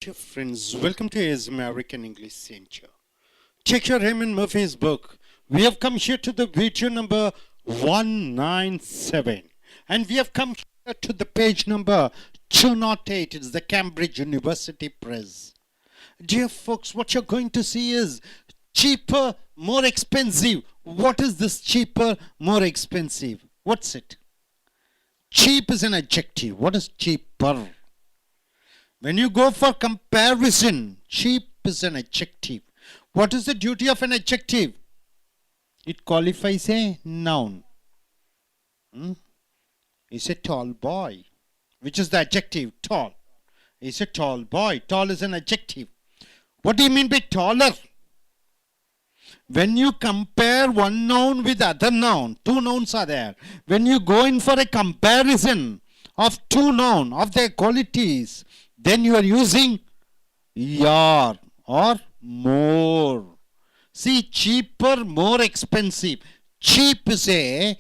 Dear friends, welcome to his American English Center. Take your Raymond Murphy's book. We have come here to the video number 197. And we have come here to the page number 208. It's the Cambridge University Press. Dear folks, what you're going to see is cheaper, more expensive. What is this cheaper, more expensive? What's it? Cheap is an adjective. What is cheaper? When you go for comparison, cheap is an adjective. What is the duty of an adjective? It qualifies a noun. He's a tall boy. Which is the adjective? Tall. He's a tall boy. Tall is an adjective. What do you mean by taller? When you compare one noun with other noun, two nouns are there. When you go in for a comparison of two nouns, of their qualities, then you are using yar or more. See, cheaper, more expensive. Cheap is a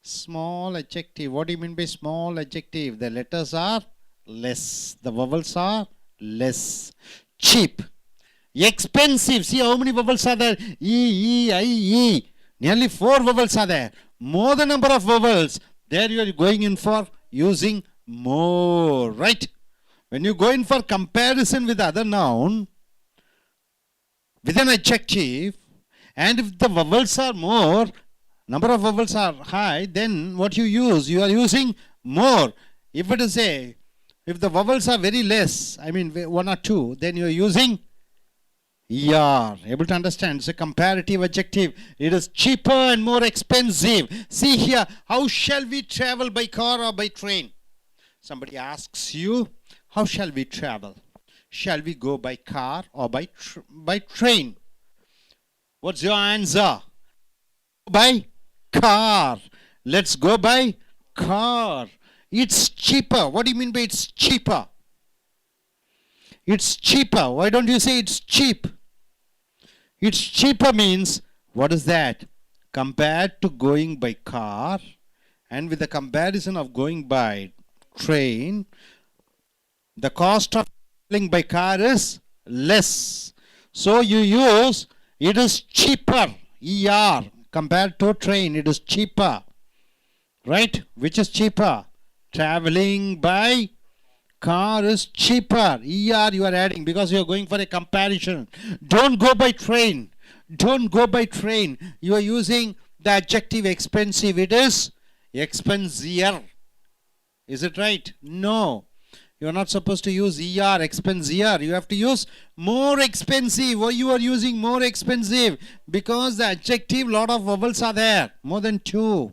small adjective. What do you mean by small adjective? The letters are less. The vowels are less. Cheap. Expensive. See how many vowels are there? E, I, E. Nearly 4 vowels are there. More the number of vowels. There you are going in for using more. Right? When you go in for comparison with other noun, with an adjective, and if the vowels are more, number of vowels are high, then what you use? You are using more. If it is if the vowels are very less, I mean 1 or 2, then you are using yar. Able to understand? It's a comparative adjective. It is cheaper and more expensive. See here, how shall we travel by car or by train? Somebody asks you, how shall we travel? Shall we go by car or by train? What's your answer? By car. Let's go by car. It's cheaper. What do you mean by it's cheaper? It's cheaper. Why don't you say it's cheap? It's cheaper means, what is that? Compared to going by car, and with the comparison of going by train, the cost of traveling by car is less. So you use, it is cheaper, ER, compared to train, it is cheaper. Right? Which is cheaper? Traveling by car is cheaper. ER you are adding because you are going for a comparison. Don't go by train. Don't go by train. You are using the adjective expensive. It is expensier. Is it right? No. You are not supposed to use ER, expensier. You have to use more expensive. Why you are using more expensive? Because the adjective, lot of vowels are there. More than 2.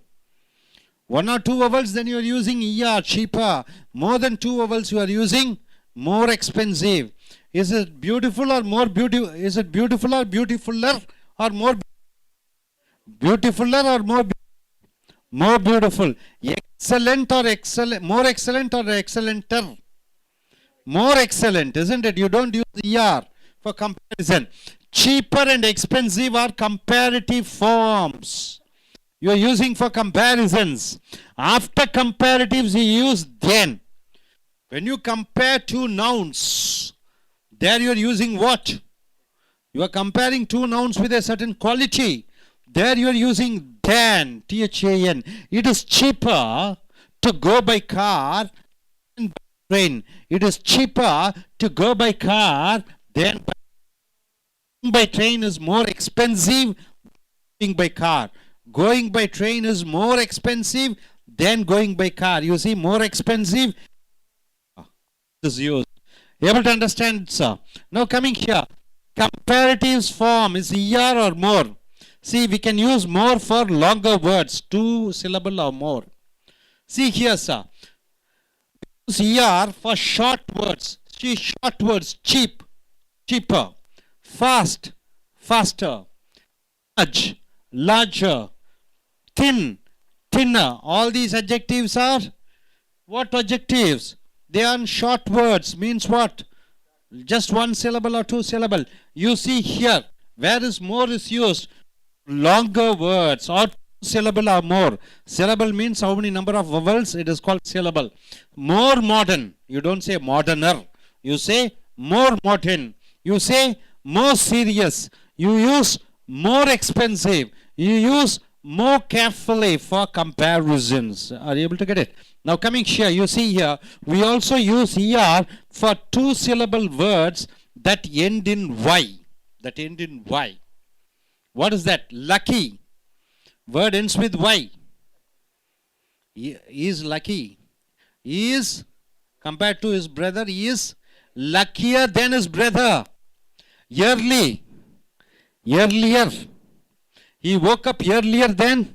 1 or 2 vowels, then you are using ER, cheaper. More than 2 vowels, you are using more expensive. Is it beautiful or more beautiful? Is it beautiful or beautifuler or more beautifuler or more beautiful? Excellent or excellent? More excellent or excellenter? More excellent, isn't it? You don't use ER for comparison. Cheaper and expensive are comparative forms. You are using for comparisons. After comparatives, you use then. When you compare 2 nouns, there you are using what? You are comparing 2 nouns with a certain quality. There you are using than, THAN. It is cheaper to go by car than by train. It is cheaper to go by car than by train is more expensive than going by car. Going by train is more expensive than going by car. You see, more expensive is used. Able to understand, sir? Now coming here, comparatives form is ER or more. See, we can use more for longer words, 2 syllable or more. See here, sir. Use ER for short words. See, short words, cheap, cheaper, fast, faster, large, larger, thin, thinner. All these adjectives are what adjectives? They are short words. Means what? Just 1 syllable or 2 syllable. You see here, where is more is used? Longer words or 2 syllable or more. Syllable means how many number of vowels? It is called syllable. More modern. You don't say moderner. You say more modern. You say more serious. You use more expensive. You use more carefully for comparisons. Are you able to get it? Now coming here, you see here, we also use ER for two-syllable words that end in Y. That end in Y. What is that? Lucky. Word ends with Y. He is lucky. He is, compared to his brother, he is luckier than his brother. Early. Earlier. He woke up earlier than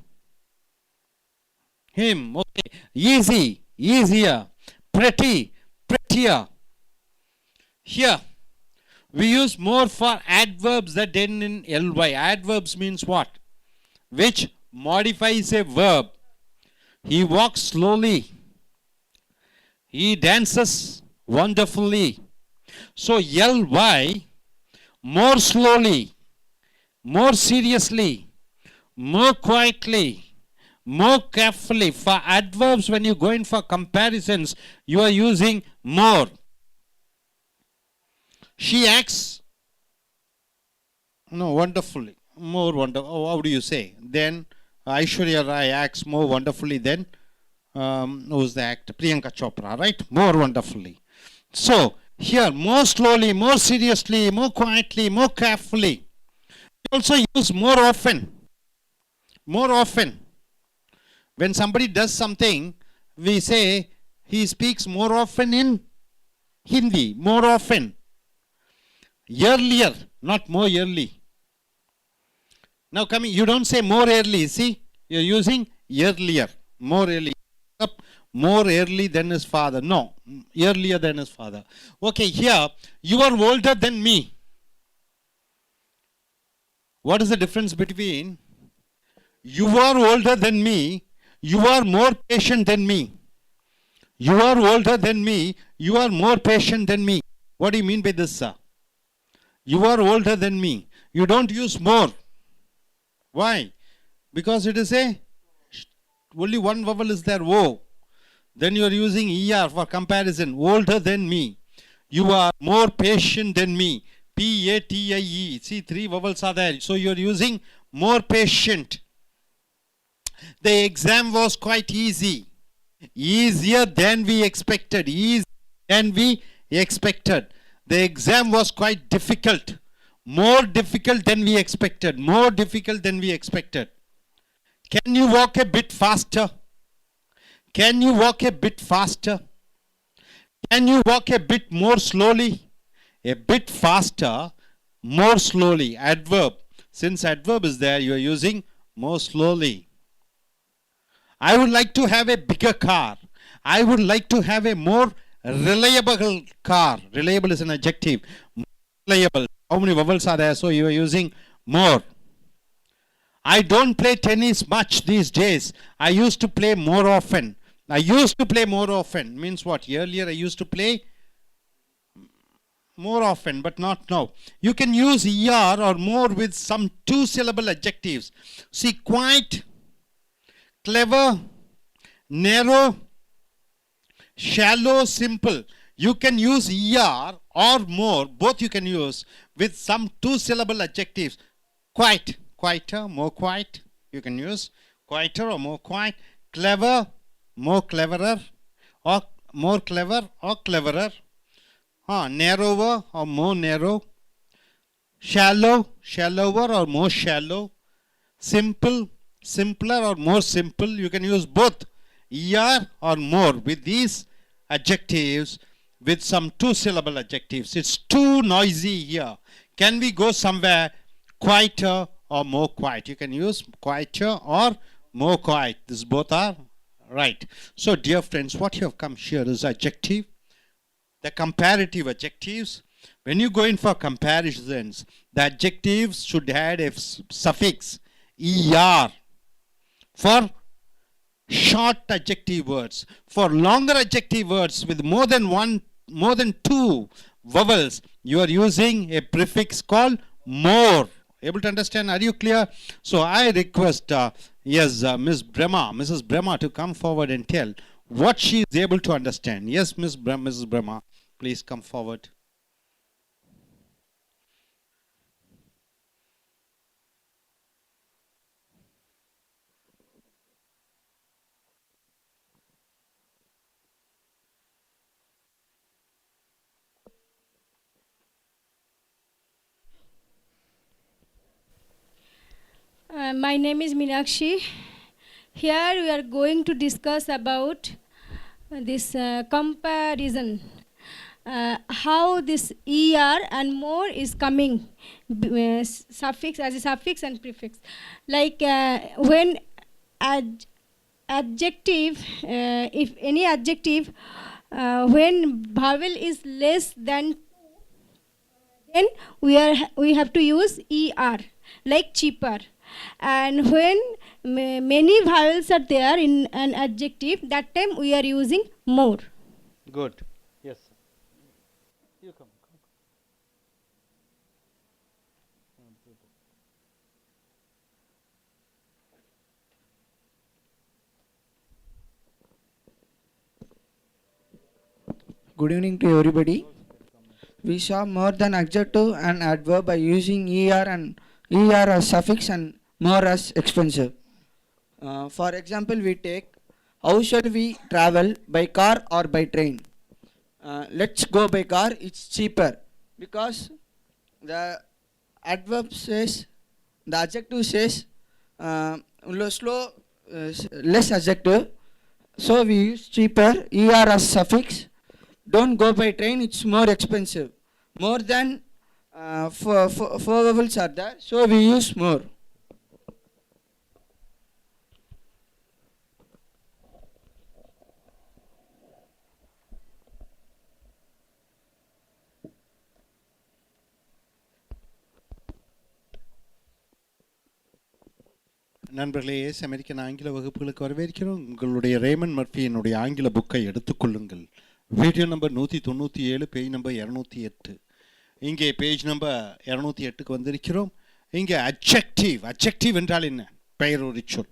him. Okay. Easy. Easier. Pretty. Prettier. Here, we use more for adverbs that end in ly. Adverbs means what? Which modifies a verb. He walks slowly. He dances wonderfully. So ly, more slowly, more seriously, more quietly, more carefully. For adverbs, when you go in for comparisons, you are using more. She acts, no, wonderfully, more wonderful. Oh, how do you say? Then Aishwarya Rai acts more wonderfully than, who's the actor? Priyanka Chopra, right? More wonderfully. So, here, more slowly, more seriously, more quietly, more carefully. We also use more often. More often. When somebody does something, we say he speaks more often in Hindi, more often. Earlier, not more early. Now coming, you don't say more early. See, you're using earlier, more early. More early than his father. No, earlier than his father. Okay, here, you are older than me. What is the difference between you are older than me, you are more patient than me? You are older than me, you are more patient than me. What do you mean by this, sir? You are older than me. You don't use more. Why? Because it is only one vowel is there, O. Then you are using ER for comparison. Older than me. You are more patient than me. P-A-T-I-E. See, three vowels are there. So you are using more patient. The exam was quite easy. Easier than we expected. Easier than we expected. The exam was quite difficult. More difficult than we expected. More difficult than we expected. Can you walk a bit faster? Can you walk a bit faster? Can you walk a bit more slowly? A bit faster, more slowly. Adverb. Since adverb is there, you are using more slowly. I would like to have a bigger car. I would like to have a more reliable car. Reliable is an adjective. Reliable. How many vowels are there? So you are using more. I don't play tennis much these days. I used to play more often. I used to play more often. Means what? Earlier I used to play more often, but not now. You can use ER or more with some two-syllable adjectives. See, quite, clever, narrow, shallow, simple. You can use ER or more, both you can use with some two-syllable adjectives. Quite, quieter, more quiet. You can use quieter or more quiet. Clever, more cleverer, or more clever or cleverer. Narrower or more narrow. Shallow, shallower or more shallow. Simple, simpler or more simple. You can use both ER or more with these adjectives with some two-syllable adjectives. It's too noisy here. Can we go somewhere quieter or more quiet? You can use quieter or more quiet. These both are right. So, dear friends, what you have come here is adjective. The comparative adjectives. When you go in for comparisons, the adjectives should add a suffix ER for short adjective words. For longer adjective words with more than two vowels, you are using a prefix called more. Able to understand? Are you clear? So I request Mrs. Brahma to come forward and tell what she is able to understand. Yes, Mrs. Brahma, please come forward. My name is Meenakshi. Here we are going to discuss about this comparison. How this er and more is coming suffix as a suffix and prefix. Like when adjective, if any adjective, when vowel is less than, then we have to use er, like cheaper. And when many vowels are there in an adjective, that time we are using more. Good. Yes. You come. Good evening to everybody. We saw more than adjective and adverb by using er and er as suffix and more as expensive. For example, we take how shall we travel, by car or by train? Let's go by car, it's cheaper because the adverb says, the adjective says slow, less adjective, so we use cheaper, er as suffix. Don't go by train, it's more expensive. More than four vowels are there, so we use more. நண்பர்களே, S American ஆங்கில வகுப்புகளுக்கு வரவேற்கிறோம். உங்களுடைய ramen மர்ஃபியினுடைய ஆங்கில புக்கை எடுத்துக்கொள்ளுங்கள். Video number 197, page number 208. இங்கே page number 208க்கு வந்திருக்கிறோம். இங்கே அட்ஜெக்டிவ் என்றால் என்ன? பெயர் ஒரு சொல்.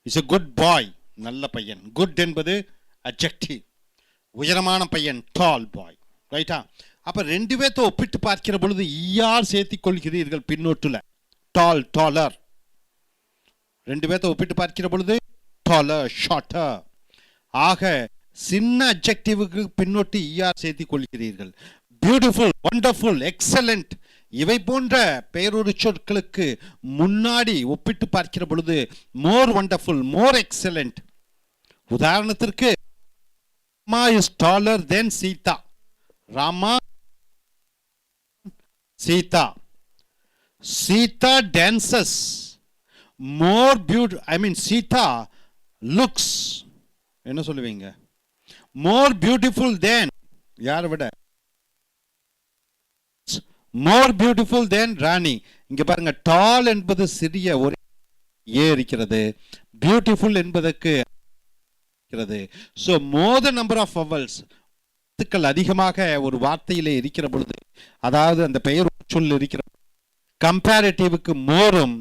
இஸ் எ குட் பாய், நல்ல பையன். குட் என்பது அட்ஜெக்டிவ். உயரமான பையன், டால் பாய். ரைட்டா? அப்போ ரெண்டு பேர்த்த ஒப்பிட்டு பார்க்கிற பொழுது ஈயார் சேர்த்திக் கொள்கிறீர்கள் பின்னோட்டில். டால், டாலர். ரெண்டு பேர்த்த ஒப்பிட்டு பார்க்கிற பொழுது டாலர், ஷார்ட்டர். ஆக சின்ன அட்ஜெக்டிவுக்கு பின்னோட்டி ஈஆர் சேர்த்து கொள்கிறீர்கள். பியூட்டிஃபுல், வண்டர்ஃபுல், எக்ஸலண்ட் இவை போன்ற பெயரொரு சொற்களுக்கு முன்னாடி ஒப்பிட்டு பார்க்கிற பொழுது மோர் வண்டர்ஃபுல், மோர் எக்ஸலண்ட். உதாரணத்திற்கு Rama is taller than Sita. Rama, Sita. Sita dances more beautiful, I mean Sita looks, என்ன சொல்லுவீங்க? மோர் பியூட்டிஃபுல் தேன், யாரை விட? More beautiful than Rani. இங்க பாருங்க, டால் என்பது சிறிய ஒரு ஏ இருக்கிறது, பியூட்டிஃபுல் என்பதற்கு இருக்கிறது. So more the number of vowels, அதிகமாக ஒரு வார்த்தையிலே இருக்கிற பொழுது, அதாவது அந்த பெயர் சொல் இருக்கிற கம்பேரிட்டிவுக்கு மோரும்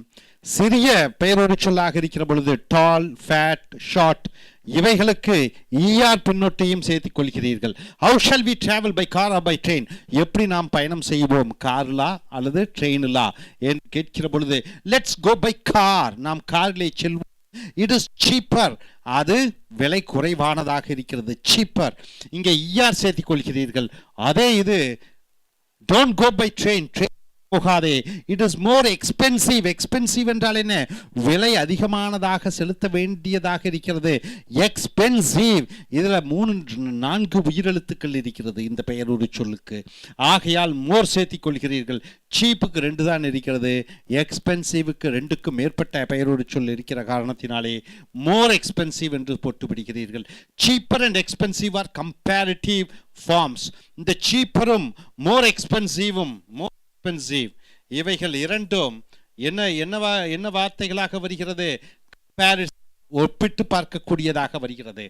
சிறிய பெயரொரு சொல்லாக இருக்கிற பொழுது டால், ஃபேட், ஷார்ட் இவைகளுக்கு ஈஆர் பின்னொட்டையும் சேர்த்துக் கொள்கிறீர்கள். How shall we travel, by car or by train? எப்படி நாம் பயணம் செய்வோம், கார்லா அல்லது ட்ரெயினிலா என்று கேட்கிற பொழுது லெட்ஸ் கோ பை கார், நாம் காரிலே செல்வோம். இட் இஸ் சீப்பர், அது விலை குறைவானதாக இருக்கிறது, சீப்பர். இங்கே ஈஆர் சேர்த்துக் கொள்கிறீர்கள். அதே இது don't go by train, train போகாதே. It is more expensive. Expensive என்றால் என்ன? விலை அதிகமானதாக செலுத்த வேண்டியதாக இருக்கிறது, எக்ஸ்பென்சிவ். இதில் 3-4 உயிரெழுத்துக்கள் இருக்கிறது இந்த பெயர் ஒரு சொல்லுக்கு. ஆகையால் மோர் சேர்த்திக் கொள்கிறீர்கள். சீப்புக்கு 2 தான் இருக்கிறது, எக்ஸ்பென்சிவுக்கு 2க்கும் மேற்பட்ட பெயர் ஒரு சொல் இருக்கிற காரணத்தினாலே மோர் எக்ஸ்பென்சிவ் என்று போட்டு பிடிக்கிறீர்கள். Cheaper and expensive are comparative forms. இந்த சீப்பரும் மோர் எக்ஸ்பென்சிவும் எக்ஸ்பென்சிவ் இவைகள் இரண்டும் என்ன வார்த்தைகளாக வருகிறது? ஒப்பிட்டு பார்க்கக்கூடியதாக வருகிறது.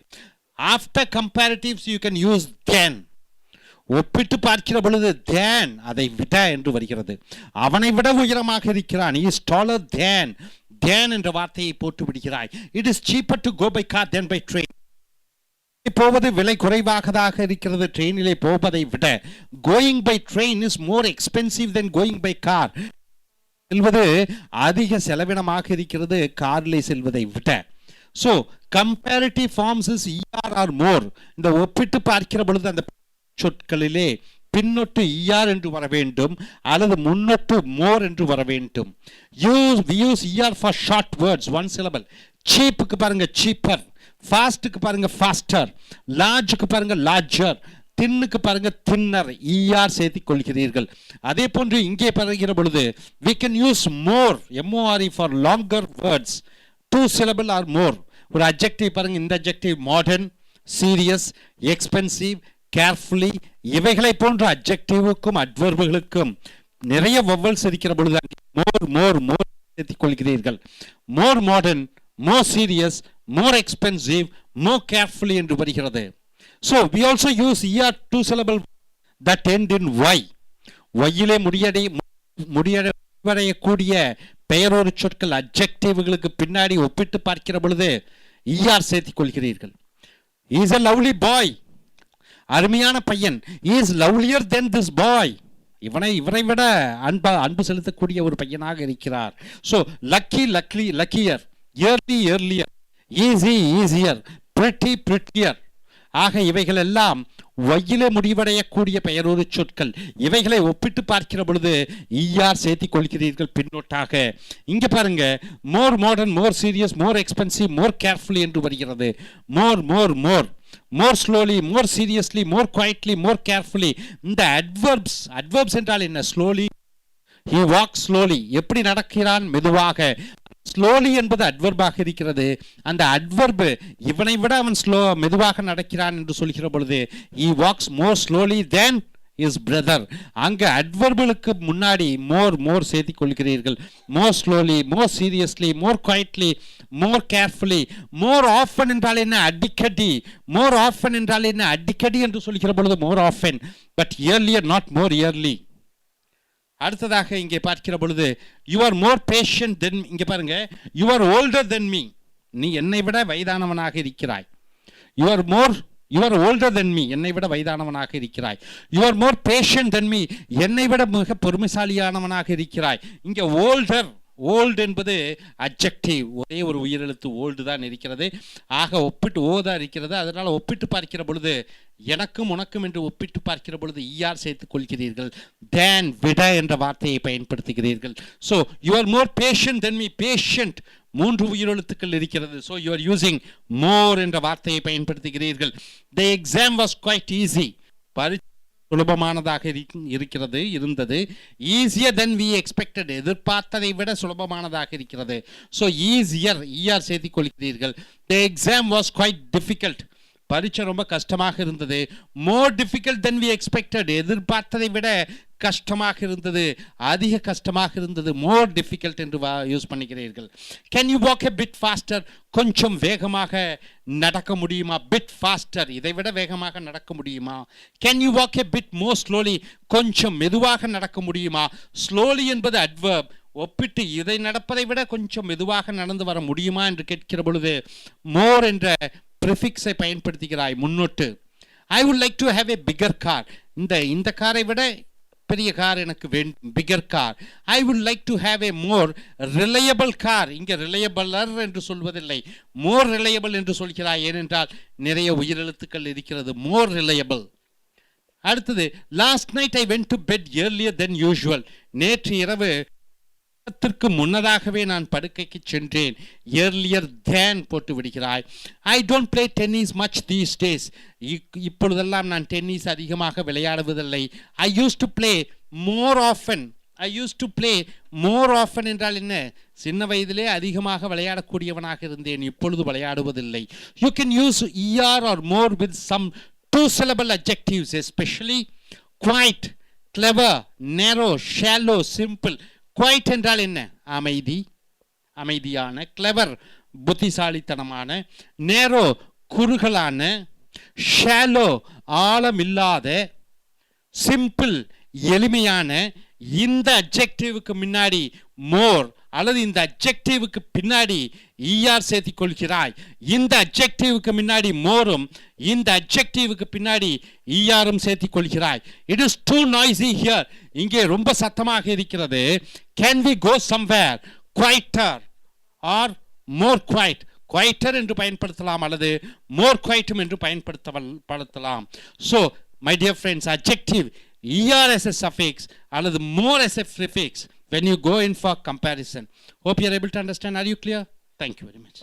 After comparatives you can use than. ஒப்பிட்டு பார்க்கிற பொழுது தேன், அதை விட என்று வருகிறது. அவனை விட உயரமாக இருக்கிறான், இஸ் டாலர் தேன். தேன் என்ற வார்த்தையை போட்டு விடுகிறாய். It is cheaper to go by car than by train. போவது விலை குறைவாகதாக இருக்கிறது ட்ரெயினிலே போவதை விட. Going by train is more expensive than going by car. செல்வது அதிக செலவினமாக இருக்கிறது காரிலே செல்வதை விட. So comparative forms is E R or more. இந்த ஒப்பிட்டு பார்க்கிற பொழுது அந்த சொற்களிலே பின்னொட்டு er என்று வர வேண்டும் அல்லது முன்னொட்டு more என்று வர வேண்டும். We use er for short words, one syllable. Cheapக்கு பாருங்க cheaper, fastக்கு பாருங்க faster, largeக்கு பாருங்க larger, தின்னுக்கு பாருங்க தின்னர், er சேர்த்துக் கொள்கிறீர்கள். அதே போன்று இங்கே பருகிற பொழுது we can use more, more for longer words, 2 syllable or more. ஒரு adjective பாருங்க, இந்த adjective modern, serious, expensive, carefully, இவைகளை போன்ற adjectiveக்கும் adverbகளுக்கும் நிறைய vowels இருக்கிற பொழுது more சேர்த்துக் கொள்கிறீர்கள். more modern, more serious, more expensive, more carefully என்று வருகிறது. So we also use er 2 syllable that end in y. yயிலே முடியடையக்கூடிய பெயரொரு சொற்கள் adjectiveகளுக்கு பின்னாடி ஒப்பிட்டு பார்க்கிற பொழுது er சேர்த்துக் கொள்கிறீர்கள். He is a lovely boy. அருமையான பையன். He is lovelier than this boy. இவரை விட அன்பு செலுத்தக்கூடிய ஒரு பையனாக இருக்கிறார். So luckier, earlier, easier, prettier. ஆக இவைகள் எல்லாம் ஒயிலே முடிவடையக்கூடிய பெயரொரு சொற்கள். இவைகளை ஒப்பிட்டு பார்க்கிற பொழுது er சேர்த்துக் கொள்கிறீர்கள் பின்னொட்டாக. இங்க பாருங்க, more modern, more serious, more expensive, more carefully என்று வருகிறது. more slowly, more seriously, more quietly, more carefully. இந்த adverbs என்றால் என்ன? slowly, he walks slowly, எப்படி நடக்கிறான்? மெதுவாக. ஸ்லோலி என்பது அட்வர்பாக இருக்கிறது. அந்த அட்வர்ப் இவனை விட அவன் மெதுவாக நடக்கிறான் என்று சொல்கிற பொழுது he walks more slowly than his brother. அங்க அட்வர்புகளுக்கு முன்னாடி more சேர்த்துக் கொள்கிறீர்கள். more slowly, more seriously, more quietly, more carefully. more often என்றால் என்ன? அடிக்கடி. more often என்றால் என்ன? அடிக்கடி என்று சொல்கிற பொழுது more often, but earlier, not more early. அடுத்ததாக இங்கே பார்க்கிற பொழுது you are more patient than, இங்கே பாருங்க, you are older than me. நீ என்னை விட வயதானவனாக இருக்கிறாய். you are older than me. என்னை விட வயதானவனாக இருக்கிறாய். you are more patient than me. என்னை விட மிக பொறுமைசாலியானவனாக இருக்கிறாய். இங்கே ஓல்டு என்பது அட்ஜெக்டிவ். ஒரே ஒரு உயிரெழுத்து ஓல்டு தான் இருக்கிறது. ஆக ஒப்பிட்டு தான் இருக்கிறது. அதனால் ஒப்பிட்டு பார்க்கிற பொழுது எனக்கும் உனக்கும் என்று ஒப்பிட்டு பார்க்கிற பொழுது er சேர்த்துக் கொள்கிறீர்கள். தேன் விட என்ற வார்த்தையை பயன்படுத்துகிறீர்கள். So you are more patient than me. Patient 3 உயிரெழுத்துக்கள் இருக்கிறது. So you are using more என்ற வார்த்தையை பயன்படுத்துகிறீர்கள். The exam was quite easy. சுலபமானதாக இருந்தது. ஈஸியர் தென் வி எக்ஸ்பெக்டட், எதிர்பார்த்ததை விட சுலபமானதாக இருக்கிறது. ஸோ ஈஸியர் er சேர்த்துக் கொள்கிறீர்கள். The exam was quite difficult. பரீட்சை ரொம்ப கஷ்டமாக இருந்தது. More difficult than we expected, எதிர்பார்த்ததை விட கஷ்டமாக இருந்தது, அதிக கஷ்டமாக இருந்தது. மோர் டிஃபிகல்ட் என்று யூஸ் பண்ணிக்கிறீர்கள். Can you walk a bit faster, கொஞ்சம் வேகமாக நடக்க முடியுமா? பிட் ஃபாஸ்டர், இதை விட வேகமாக நடக்க முடியுமா? Can you walk a bit more slowly, கொஞ்சம் மெதுவாக நடக்க முடியுமா? ஸ்லோலி என்பது அட்வர்ப். ஒப்பிட்டு இதை நடப்பதை விட கொஞ்சம் மெதுவாக நடந்து வர முடியுமா என்று கேட்கிற பொழுது மோர் என்ற ப்ரிஃபிக்ஸை பயன்படுத்துகிறாய், முன்னொட்டு. I would like to have a bigger car. இந்த காரை விட பெரிய கார் எனக்கு வேண்டும், bigger car. I would like to have a more reliable car. இங்கே ரிலையபிளர் என்று சொல்வதில்லை, மோர் ரிலையபிள் என்று சொல்கிறாய். ஏனென்றால் நிறைய உயிரெழுத்துக்கள் இருக்கிறது. More reliable. அடுத்தது, last night I went to bed earlier than usual. நேற்று இரவு முன்னதாகவே நான் படுக்கைக்கு சென்றேன். ஏர்லியர் தேன் போட்டு விடுகிறாய். I don't play tennis much these days. இப்பொழுதெல்லாம் நான் டென்னிஸ் அதிகமாக விளையாடுவதில்லை. I used to play more often. More often என்றால் என்ன? சின்ன வயதிலே அதிகமாக விளையாடக்கூடியவனாக இருந்தேன், இப்பொழுது விளையாடுவதில்லை. You can use er or more with some 2 syllable adjectives, especially quite, clever, narrow, shallow, simple. Quiet என்றால் என்ன? அமைதியான. கிளவர் புத்திசாலித்தனமான. நேரோ குறுகலான. ஷாலோ ஆழமில்லாத. சிம்பிள் எளிமையான. இந்த அட்ஜெக்டிவ்க்கு முன்னாடி மோர் அல்லது இந்த அட்ஜெக்டிவ்க்கு பின்னாடி er சேர்த்துக் கொள்கிறாய். இந்த அட்ஜெக்டிவ்க்கு முன்னாடி மோரும் இந்த அட்ஜெக்டிவ்க்கு பின்னாடி erம் சேர்த்துக் கொள்கிறாய். It is too noisy here. இங்கே ரொம்ப சத்தமாக இருக்கிறது. Can we go somewhere quieter or more quiet. Quieter என்று பயன்படுத்தலாம் அல்லது மோர் குவைட்டும் என்று பயன்படுத்தலாம். So my dear friends, adjective ER as a suffix அல்லது more as a prefix when you go in for comparison. Hope you are able to understand. Are you clear? Thank you very much.